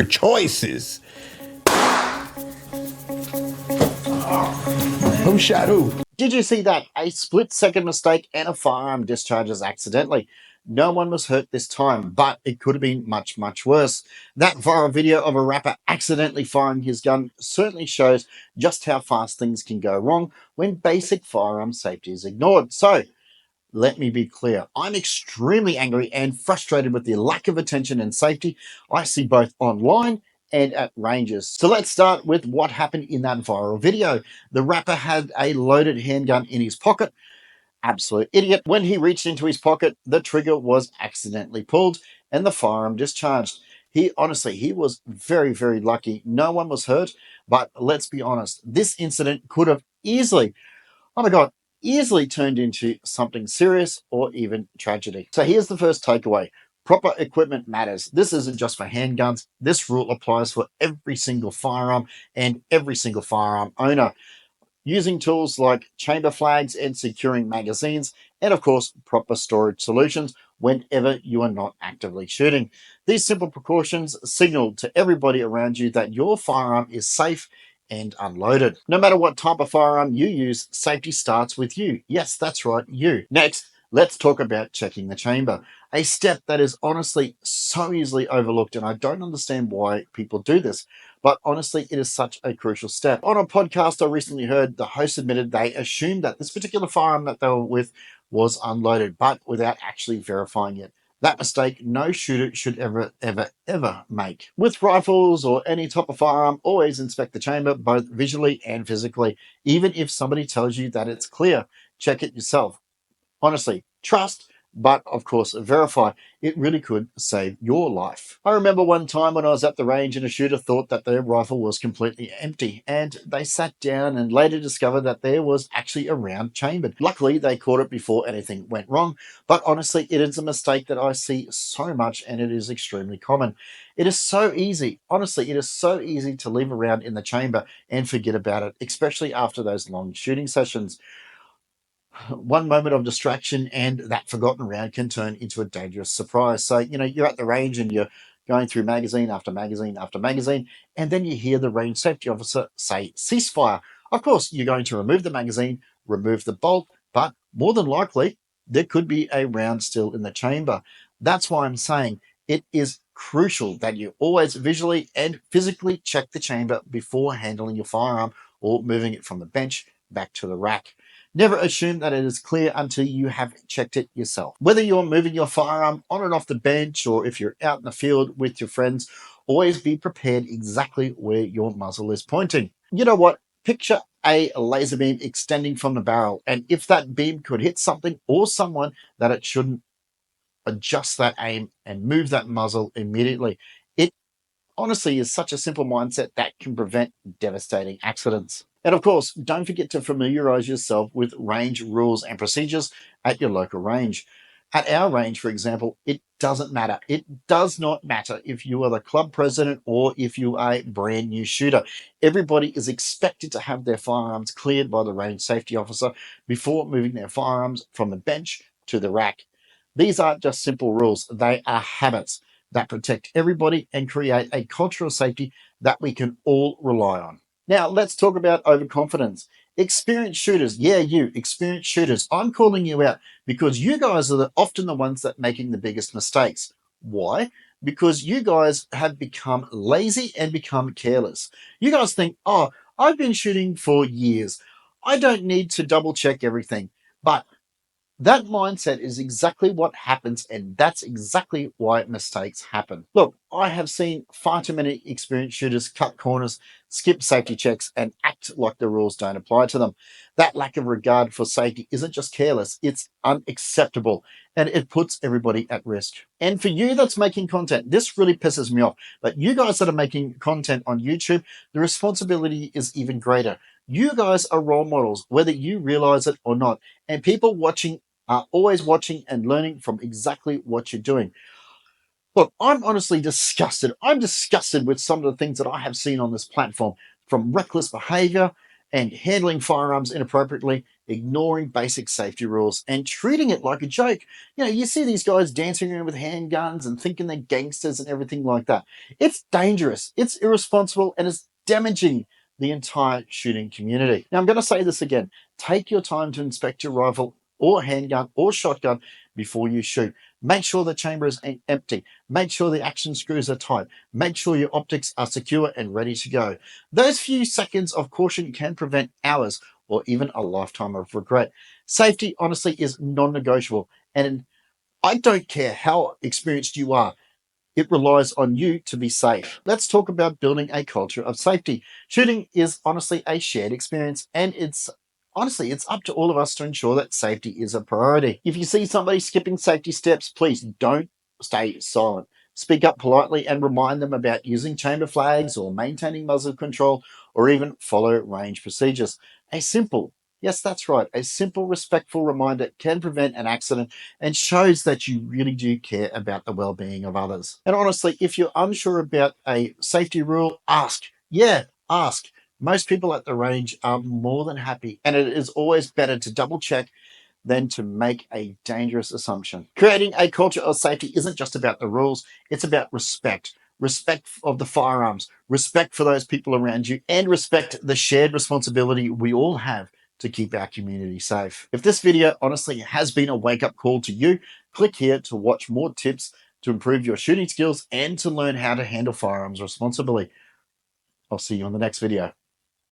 choices. Who shot who? Did you see that? A split-second mistake and a firearm discharges accidentally. No one was hurt this time, but it could have been much, much worse. That viral video of a rapper accidentally firing his gun certainly shows just how fast things can go wrong when basic firearm safety is ignored. So, let me be clear. I'm extremely angry and frustrated with the lack of attention and safety I see both online and at ranges. So let's start with what happened in that viral video. The rapper had a loaded handgun in his pocket. Absolute idiot. When he reached into his pocket, the trigger was accidentally pulled and the firearm discharged. He was very, very lucky. No one was hurt, but let's be honest, this incident could have easily, oh my God, easily turned into something serious or even tragedy. So here's the first takeaway. Proper equipment matters. This isn't just for handguns. This rule applies for every single firearm and every single firearm owner. Using tools like chamber flags and securing magazines, and of course, proper storage solutions whenever you are not actively shooting. These simple precautions signal to everybody around you that your firearm is safe and unloaded. No matter what type of firearm you use, safety starts with you. Yes, that's right, you. Next, let's talk about checking the chamber. A step that is honestly so easily overlooked, and I don't understand why people do this. But honestly, it is such a crucial step. On a podcast I recently heard, the host admitted they assumed that this particular firearm that they were with was unloaded, but without actually verifying it. That mistake no shooter should ever, ever, ever make. With rifles or any type of firearm, always inspect the chamber, both visually and physically. Even if somebody tells you that it's clear, check it yourself. Honestly, trust, but of course, verify. It really could save your life. I remember one time when I was at the range and a shooter thought that their rifle was completely empty, and they sat down and later discovered that there was actually a round chambered. Luckily, they caught it before anything went wrong, but honestly, it is a mistake that I see so much and it is extremely common. It is so easy, honestly, it is so easy to leave a round in the chamber and forget about it, especially after those long shooting sessions. One moment of distraction and that forgotten round can turn into a dangerous surprise. So, you're at the range and you're going through magazine after magazine after magazine, and then you hear the range safety officer say ceasefire. Of course, you're going to remove the magazine, remove the bolt, but more than likely, there could be a round still in the chamber. That's why I'm saying it is crucial that you always visually and physically check the chamber before handling your firearm or moving it from the bench back to the rack. Never assume that it is clear until you have checked it yourself. Whether you're moving your firearm on and off the bench or if you're out in the field with your friends, always be prepared exactly where your muzzle is pointing. You know what? Picture a laser beam extending from the barrel, and if that beam could hit something or someone, that it shouldn't, adjust that aim and move that muzzle immediately. It honestly is such a simple mindset that can prevent devastating accidents. And of course, don't forget to familiarize yourself with range rules and procedures at your local range. At our range, for example, it doesn't matter. It does not matter if you are the club president or if you are a brand new shooter. Everybody is expected to have their firearms cleared by the range safety officer before moving their firearms from the bench to the rack. These aren't just simple rules, they are habits that protect everybody and create a culture of safety that we can all rely on. Now, let's talk about overconfidence. Experienced shooters, yeah, you, experienced shooters, I'm calling you out because you guys are often the ones that are making the biggest mistakes. Why? Because you guys have become lazy and become careless. You guys think, oh, I've been shooting for years. I don't need to double check everything. But that mindset is exactly what happens, and that's exactly why mistakes happen. Look, I have seen far too many experienced shooters cut corners, skip safety checks, and act like the rules don't apply to them. That lack of regard for safety isn't just careless, it's unacceptable, and it puts everybody at risk. And for you that's making content, this really pisses me off. But you guys that are making content on YouTube, the responsibility is even greater. You guys are role models, whether you realize it or not. And people watching are always watching and learning from exactly what you're doing. Look, I'm honestly disgusted. I'm disgusted with some of the things that I have seen on this platform, from reckless behavior and handling firearms inappropriately, ignoring basic safety rules, and treating it like a joke. You see these guys dancing around with handguns and thinking they're gangsters and everything like that. It's dangerous, it's irresponsible, and it's damaging the entire shooting community. Now, I'm going to say this again. Take your time to inspect your rifle or handgun or shotgun before you shoot. Make sure the chamber is empty. Make sure the action screws are tight. Make sure your optics are secure and ready to go. Those few seconds of caution can prevent hours or even a lifetime of regret. Safety, honestly, is non-negotiable. And I don't care how experienced you are. It relies on you to be safe. Let's talk about building a culture of safety. Shooting is honestly a shared experience, and it's up to all of us to ensure that safety is a priority. If you see somebody skipping safety steps, please don't stay silent. Speak up politely and remind them about using chamber flags or maintaining muzzle control or even follow range procedures. A simple, yes, that's right, a simple, respectful reminder can prevent an accident and shows that you really do care about the well-being of others. And honestly, if you're unsure about a safety rule, ask. Yeah, ask. Most people at the range are more than happy, and it is always better to double check than to make a dangerous assumption. Creating a culture of safety isn't just about the rules, it's about respect. Respect of the firearms, respect for those people around you, and respect the shared responsibility we all have to keep our community safe. If this video honestly has been a wake-up call to you, click here to watch more tips to improve your shooting skills and to learn how to handle firearms responsibly. I'll see you on the next video.